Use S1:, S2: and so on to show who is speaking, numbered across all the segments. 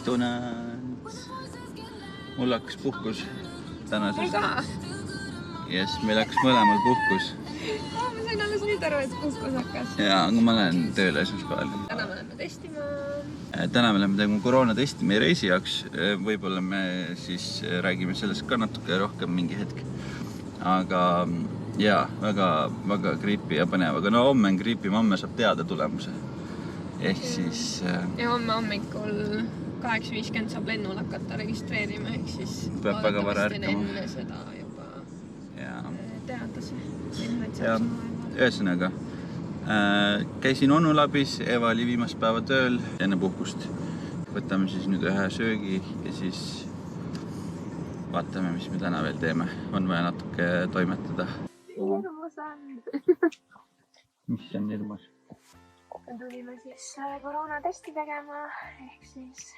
S1: McDonald's. Mul hakkas puhkus tänasest. Yes, meil hakkas mõlemal puhkus.
S2: Ma sain alles nüüd aru, et puhkus hakkas.
S1: Ja, aga ma lähen tööle esmaspäeval.
S2: Täna me läheme testima.
S1: Täna me läheme tegema koroonatesti meie reisi jaoks. Võib-olla me siis räägime sellest ka natuke rohkem mingi hetk. Aga jaa, väga creepy ja põnev. Aga no homme on creepy, homme saab teada tulemuse. Ehk siis...
S2: Ja homme hommikul 8.50 saab lennul hakata registreerima, ehk siis
S1: peab väga vara ärkama.
S2: Enne seda juba teada see.
S1: Ja, ühesõnaga, käisin Onulabis, Eva oli viimast päeva tööl enne puhkust. Võtame siis nüüd ühe söögi ja siis vaatame, mis me täna veel teeme. On vaja natuke toimetada.
S2: Hirmus on.
S1: Mis on hirmus?
S2: Tulime siis koroonatesti tegema, ehk siis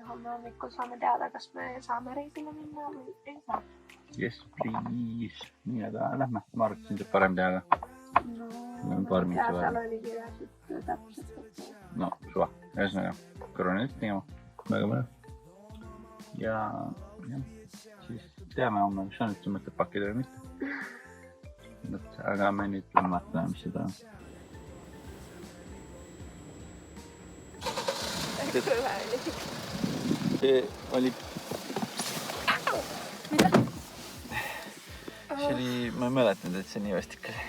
S2: homme hommikul saame teada, kas me saame reisile minna või ei saa.
S1: Yes, please. Nii, aga lähme. Ma arvasin, et parem teada.
S2: No,
S1: seal
S2: oli kirjas, et täpselt.
S1: No, suva. Ühesõnaga, koroonatesti tegema. Väga mõne. Ja siis teame homme, mis on, et sa mõtled pakkida või mitte. Aga me nüüd vaatame, mis seda on. See oli...
S2: Mida?
S1: See oli... Ma ei mäletanud, et see nii vastik oli.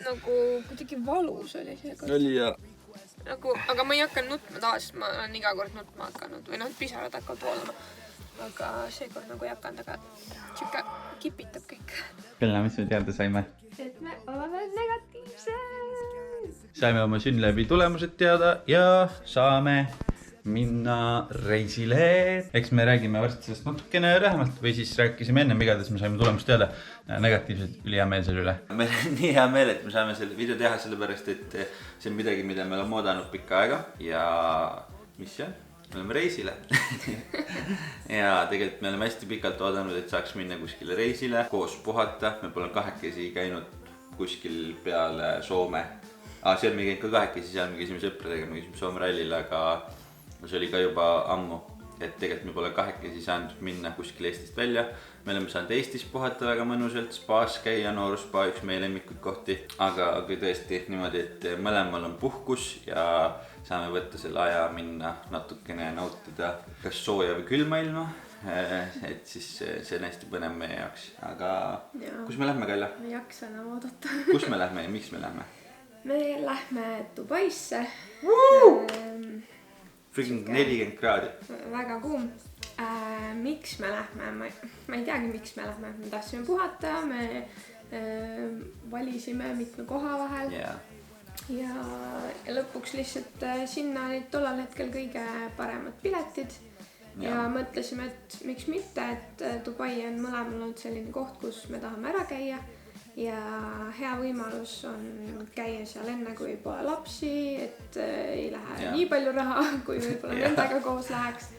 S2: Nagu kuidagi valus oli see kord.
S1: Oli ja...
S2: Nagu, aga ma ei hakanud nutma taas, ma olen iga kord nutma hakanud või pisarad hakkavad voolama. Aga seekord nagu ei hakanud, aga tšükka kipitab kõik.
S1: Kelle, mis me teada saime?
S2: Et me oleme negatiivsed.
S1: Saime oma Synlabi tulemused teada ja saame minna reisile. Eks me räägime varsti sellest natukene lähemalt või siis rääkisime ennem, igatahes me saime tulemust teada negatiivselt üli hea meel selle üle. Meil on nii hea meel, et me saame selle video teha sellepärast, et see on midagi, mida me oleme oodanud pikka aega ja mis see on? Me oleme reisile. Ja tegelikult me oleme hästi pikalt oodanud, et saaks minna kuskile reisile, koos puhata. Me pole kahekesi käinud kuskil peale Soome. Seal me käinud ka kahekesi, seal me käisime sõpradega, me käisime Soome rallile, aga see oli ka juba ammu, et tegelikult me pole kahekesi saanud minna kuskil Eestist välja. Me oleme saanud Eestis puhata väga mõnusalt, spaas käia, noorusspa, üks meie lemmikuid kohti. Aga tõesti niimoodi, et mõlemal on puhkus ja saame võtta selle aja minna natukene nautida kas sooja või külma ilma. Et siis see on hästi põnev meie jaoks. Aga kus me lähme, Kalja?
S2: Me ei jaksa enam oodata.
S1: Kus me lähme ja miks me lähme?
S2: Me lähme Dubaisse.
S1: Freaking 40 kraadi.
S2: Väga kuum. Miks me lähme? Ma ei teagi, miks me lähme. Me tahtsime puhata, me valisime mitme koha vahel. Ja lõpuks lihtsalt sinna olid tollal hetkel kõige paremad piletid. Ja mõtlesime, et miks mitte, et Dubai on mõlemal olnud selline koht, kus me tahame ära käia. Ja hea võimalus on käia seal enne, kui pole lapsi, et ei lähe nii palju raha, kui võib-olla nendega koos läheks.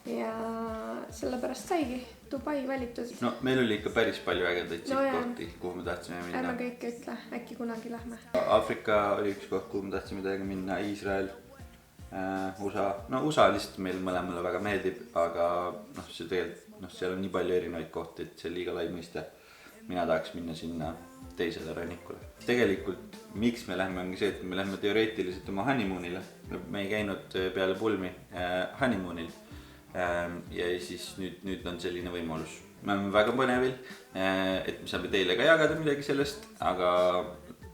S2: Ja sellepärast saigi Dubai valitud. No meil oli ikka päris palju ägedaid kohti, kuhu me tahtsime minna. Ärme kõik ütle, äkki kunagi lähme.
S1: Afrika oli üks koht, kuhu me tahtsime täiega minna, Iisrael, USA. No USA lihtsalt meil mõlemale väga meeldib, aga see tegelikult, seal on nii palju erinevaid kohti, et see liiga lai mõiste. Mina tahaks minna sinna teisele rannikule. Tegelikult, miks me lähme, ongi see, et me lähme teoreetiliselt oma honeymoonile. Me ei käinud peale pulmi honeymoonil. Ja siis nüüd on selline võimalus. Me oleme väga põnevil, et me saame teile ka jagada midagi sellest, aga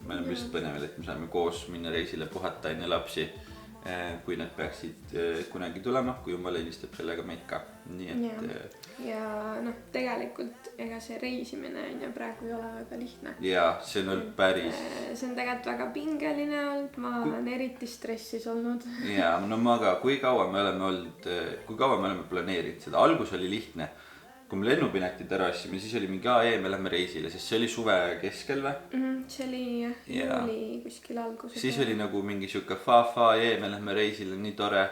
S1: me oleme lihtsalt põnevil, et me saame koos minna reisile puhata enne lapsi, kui nad peaksid kunagi tulema, kui jumal eelistab sellega meid ka.
S2: Ja tegelikult ega see reisimine praegu ei ole väga lihtne.
S1: Ja see on olnud päris...
S2: See on tegelikult väga pingeline olnud, ma olen eriti stressis olnud.
S1: Ja, no ma ka, kui kaua me oleme planeerinud seda, algus oli lihtne. Kui me lennupinetid ära asjime, siis oli mingi me lähme reisile, sest see oli suve keskel või?
S2: See oli juuli kuskil alguses.
S1: Siis oli nagu mingi siuke me lähme reisile, nii tore.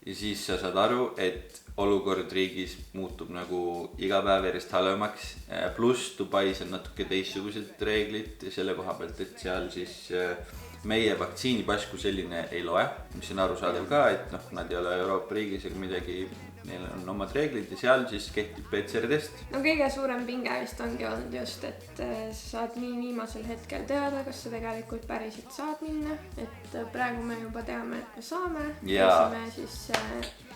S3: ja siis sa saad aru, et olukord riigis muutub nagu iga päev järjest halvemaks. Pluss Dubais on natuke teistsugused reeglid selle koha pealt, et seal siis meie vaktsiinipass kui selline ei loe, mis on arusaadav ka, et noh, nad ei ole Euroopa riigis ega midagi, neil on omad reeglid ja seal siis kehtib PCR-test.
S2: No kõige suurem pinge vist ongi olnud just, et sa saad nii viimasel hetkel teada, kas sa tegelikult päriselt saad minna, et praegu me juba teame, et me saame. Käisime siis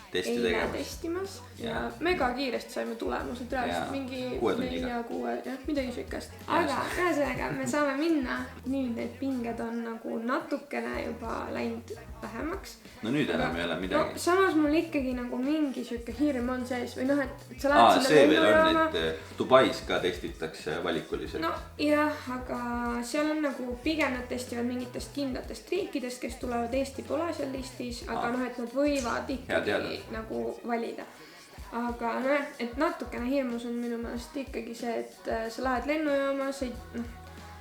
S2: eile testimas ja mega kiiresti saime tulemused, reaalselt mingi 4-6, midagi sükast. Aga ühesõnaga me saame minna, nüüd need pinged on nagu natukene juba läinud vähemaks.
S3: No nüüd enam ei ole midagi.
S2: No samas mul ikkagi nagu mingi süke hirm on sees või noh, et sa lähed sinna
S3: see veel on, et Dubais ka testitakse valikuliselt.
S2: No jah, aga seal on nagu pigem nad testivad mingitest kindlatest riikidest, kes tulevad, Eesti pole seal listis, aga noh, et nad võivad ikkagi nagu valida. Aga noh, et natukene hirmus on minu meelest ikkagi see, et sa lähed lennujaama,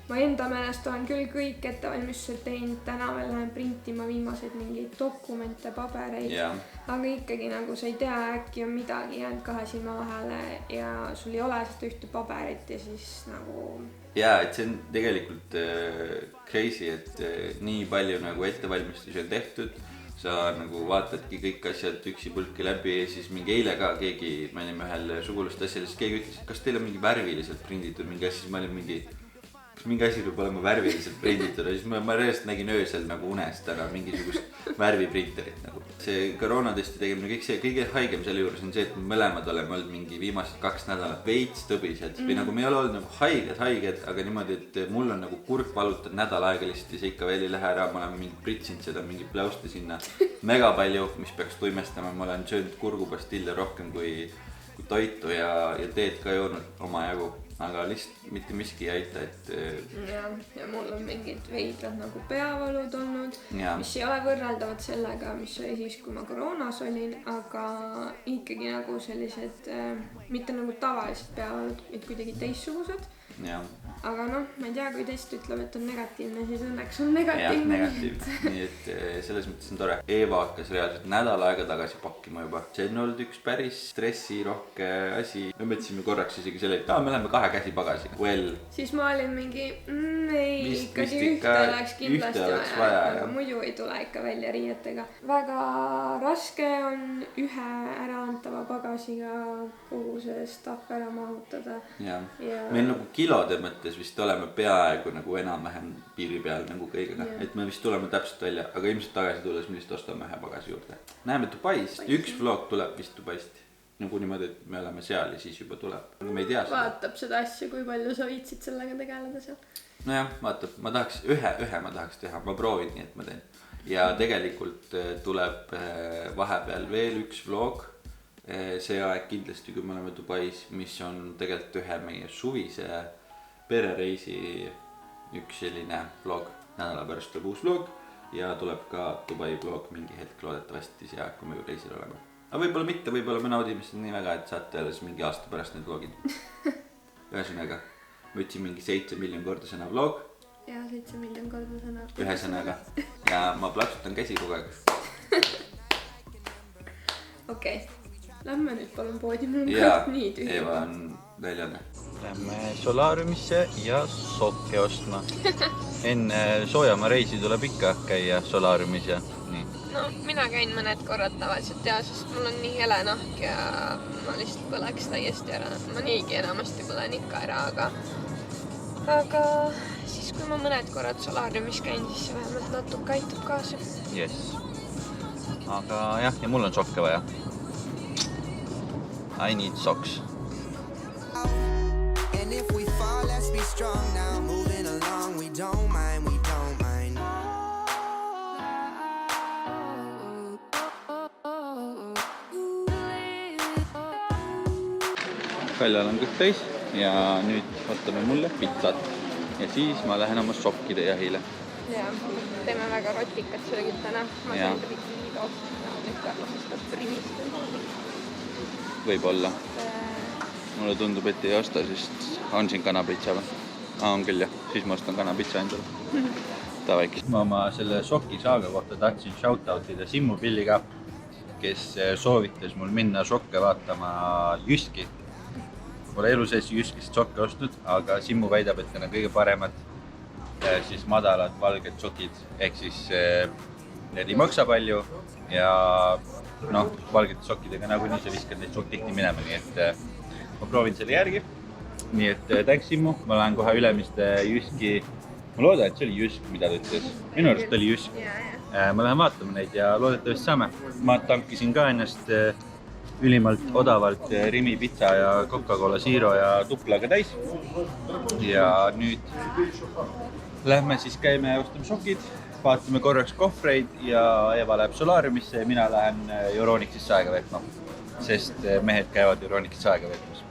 S2: ma enda meelest olen küll kõik ettevalmistused teinud, täna veel lähen printima viimaseid mingeid dokumente, pabereid, aga ikkagi nagu sa ei tea, äkki on midagi jäänud 2 silma vahele ja sul ei ole seda ühte paberit ja siis nagu...
S3: Jaa, et see on tegelikult crazy, et nii palju nagu ettevalmistusi on tehtud, sa nagu vaatadki kõik asjad üksi pulki läbi ja siis mingi eile ka keegi, me olime ühel sugulust asjal, siis keegi ütles, kas teil on mingi värviliselt prinditud mingi asja, siis ma olin mingi... kas mingi asi peab olema värviliselt prinditud ja siis ma reaalselt nägin öösel nagu unest ära mingisugust värviprinterit nagu. See koroonatesti tegemine, kõik see kõige haigem selle juures on see, et mõlemad oleme olnud mingi viimased 2 nädalat veits tõbised või nagu me ei ole olnud nagu haiged, aga niimoodi, et mul on nagu kurk valutanud nädal aega lihtsalt ja see ikka veel ei lähe ära, ma olen mingi pritsinud seda, mingi pläuste sinna mega palju, mis peaks tuimestama, ma olen söönud kurgupastille rohkem kui toitu ja teed ka joonud omajagu. Aga lihtsalt mitte miski ei aita, et...
S2: Ja mul on mingid veidrad nagu peavalud olnud, mis ei ole võrreldavad sellega, mis oli siis, kui ma koroonas olin, aga ikkagi nagu sellised, mitte nagu tavalised peavalud, et kuidagi teistsugused. Aga noh, ma ei tea, kui test ütleb, et on negatiivne, siis õnneks on negatiivne.
S3: Jah, negatiivne, nii et selles mõttes on tore. Eeva hakkas reaalselt nädal aega tagasi pakkima juba. See on olnud üks päris stressirohke asi. Me mõtlesime korraks isegi selle, et me läheme 2 käsipagasiga. Siis
S2: ma olin mingi, ei, ikkagi ühte oleks kindlasti vaja, aga muidu ei tule ikka välja riietega. Väga raske on ühe äraantava pagasiga kogu see stuff ära mahutada.
S3: Meil nagu kilode mõttes vist oleme peaaegu nagu enam-vähem piiri peal nagu kõigega, et me vist tuleme täpselt välja, aga ilmselt tagasi tulles me vist ostame 1 pagasi juurde. Näeme Dubaist, üks vlog tuleb vist Dubaist, nagu niimoodi, et me oleme seal ja siis juba tuleb, aga me ei tea seda.
S2: Vaatab seda asja, kui palju sa viitsid sellega tegeleda seal.
S3: Nojah, vaatab, ma tahaks ühe ma tahaks teha, ma proovin nii, et ma teen. Ja tegelikult tuleb vahepeal veel üks vlog, see aeg kindlasti, kui me oleme Dubais, mis on tegelikult ühe meie suvise perereisi üks selline vlog. Nädala pärast tuleb uus vlog ja tuleb ka Dubai vlog mingi hetk loodetavasti see aeg, kui me reisil oleme. Aga võib-olla mitte, võib-olla me naudime seda nii väga, et saate alles mingi aasta pärast need vlogid. Ühesõnaga, ma ütlesin mingi 7 miljon korda sõna vlog.
S2: Ja 7 miljon korda sõna.
S3: Ühesõnaga. Ja ma plaksutan käsi kogu aeg.
S2: Okei. Lähme nüüd palun poodi, mul on kõik nii tühi.
S3: Eeva on väljane.
S1: Lähme solaariumisse ja sokke ostma. Enne soojamaa reisi tuleb ikka käia solaariumis ja nii.
S2: No mina käin mõned korrad tavaliselt ja, sest mul on nii hele nahk ja ma lihtsalt põleks täiesti ära. Ma niigi enamasti põlen ikka ära, aga siis kui ma mõned korrad solaariumis käin, siis see vähemalt natuke aitab kaasa.
S1: Yes. Aga jah, ja mul on sokke vaja. I need socks. And if we fall, let's be strong now. Moving along, we don't mind. Kaljal on kõik täis ja nüüd võtame mulle pizzat ja siis ma lähen oma sokkide jahile.
S2: Ja, teeme väga rotikat söögid täna. Ma sain rikido ja nüüd Carlosest primist.
S1: Võib-olla. Mulle tundub, et ei osta, sest on siin kanapitsa või? On küll jah, siis ma ostan kanapitsa endale. Ta väikest. Ma oma selle sokisaaga kohta tahtsin shoutoutida Simmu Pilli ka. kes soovitas mul minna sokke vaatama Jyski. Pole elu sees Jyskist sokke ostnud, aga Simmu väidab, et need on kõige paremad siis madalad valged sokid, ehk siis need ei maksa palju ja noh, valgete sokkidega nagunii sa viskad neid sokk tihti minema, nii et ma proovin selle järgi. Nii et thanks Simmu, ma lähen kohe Ülemiste Jyski, ma loodan, et see oli Jysk, mida ta ütles, minu arust oli Jysk. Ma lähen vaatama neid ja loodetavasti saame. Ma tankisin ka ennast ülimalt odavalt Rimi pitsa ja Coca-Cola Zero ja tuplaga täis. Ja nüüd lähme siis käime ja ostame sokid, vaatame korraks kohvreid ja Eva läheb Solariumisse ja mina lähen Euronixisse aega veetma, sest mehed käivad Euronixisse aega veetmas.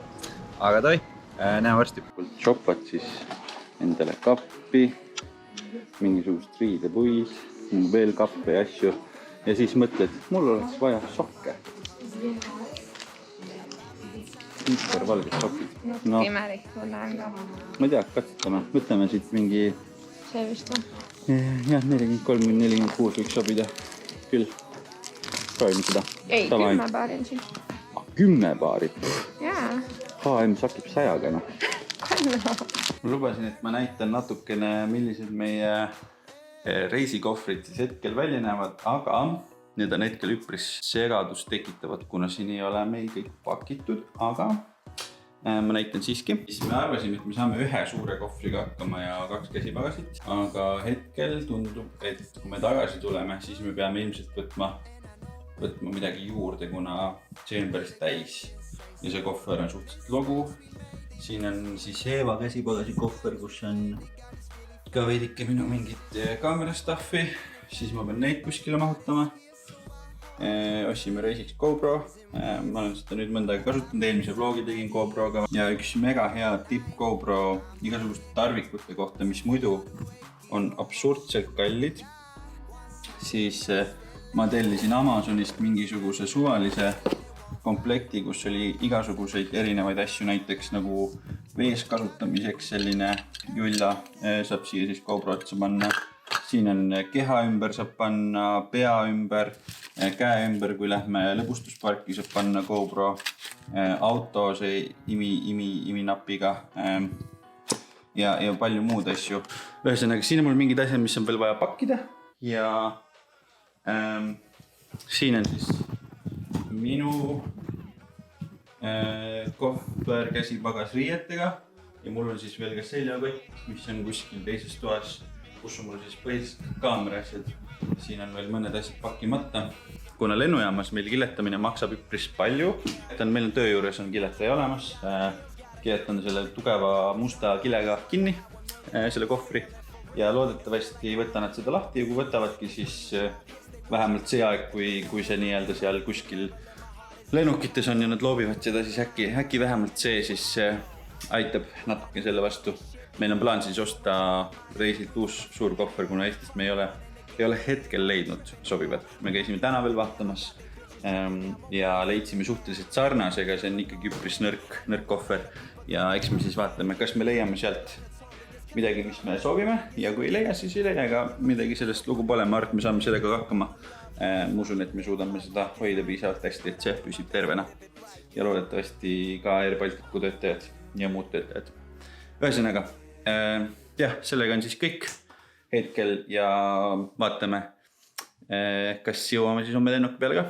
S1: Aga toi, näe varsti. Shopad siis endale kappi, mingisugust riidepuid, veel kappe ja asju ja siis mõtled, mul oleks vaja sokke. Super valged sokid.
S2: No, imelik, ma lähen ka.
S1: Ma ei tea, katsetame. Võtame siit mingi...
S2: See vist on.
S1: Jah, 43-46 võiks sobida. Küll. Proovime seda.
S2: Ei, 10 paari on siin.
S1: 10 paari?
S2: Jaa.
S1: HM sakib 100-ga, noh. Ma lubasin, et ma näitan natukene, millised meie reisikohvrid siis hetkel välja näevad, aga need on hetkel üpris segadust tekitavad, kuna siin ei ole meil kõik pakitud, aga ma näitan siiski. Me arvasime, et me saame ühe suure kohvriga hakkama ja 2 käsipagasit, aga hetkel tundub, et kui me tagasi tuleme, siis me peame ilmselt võtma midagi juurde, kuna see on päris täis ja see kohver on suhteliselt logu. Siin on siis Eva käsipagasi kohver, kus on ka veidike minu mingit kaamerastaffi, siis ma pean neid kuskile mahutama. Ostsime reisiks GoPro, ma olen seda nüüd mõnda aega kasutanud, eelmise vlogi tegin GoProga ja üks mega hea tipp GoPro igasuguste tarvikute kohta, mis muidu on absurdselt kallid, siis ma tellisin Amazonist mingisuguse suvalise komplekti, kus oli igasuguseid erinevaid asju, näiteks nagu vees kasutamiseks selline julla, saab siia siis GoPro otsa panna. Siin on keha ümber, saab panna pea ümber, käe ümber, kui lähme lõbustusparki, saab panna GoPro, auto see iminapiga ja palju muud asju. Ühesõnaga, siin on mul mingid asjad, mis on veel vaja pakkida ja siin on siis minu kohver käsipagas riietega ja mul on siis veel ka seljakott, mis on kuskil teises toas, kus on mul siis põhiliselt kaamera asjad. Siin on veel mõned asjad pakimata. Kuna lennujaamas meil kiletamine maksab üpris palju, meil on töö juures on kiletaja olemas. Kiletan selle tugeva musta kilega kinni, selle kohvri ja loodetavasti võtta nad seda lahti ja kui võtavadki, siis vähemalt see aeg, kui see nii-öelda seal kuskil lennukites on ja nad loobivad seda, siis äkki vähemalt see siis aitab natuke selle vastu. Meil on plaan siis osta reisilt uus suur kohver, kuna Eestist me ei ole hetkel leidnud sobivat. Me käisime täna veel vaatamas ja leidsime suhteliselt sarnasega, see on ikkagi üpris nõrk kohver ja eks me siis vaatame, kas me leiame sealt midagi, mis me soovime ja kui ei leia, siis ei leia, aga midagi sellest lugu pole, ma arvan, et me saame sellega hakkama. Ma usun, et me suudame seda hoida piisavalt hästi, et see püsib tervena ja loodetavasti ka Air Balticu töötajad ja muud töötajad. Ühesõnaga, jah, sellega on siis kõik hetkel ja vaatame, kas jõuame siis homme lennuki peale ka.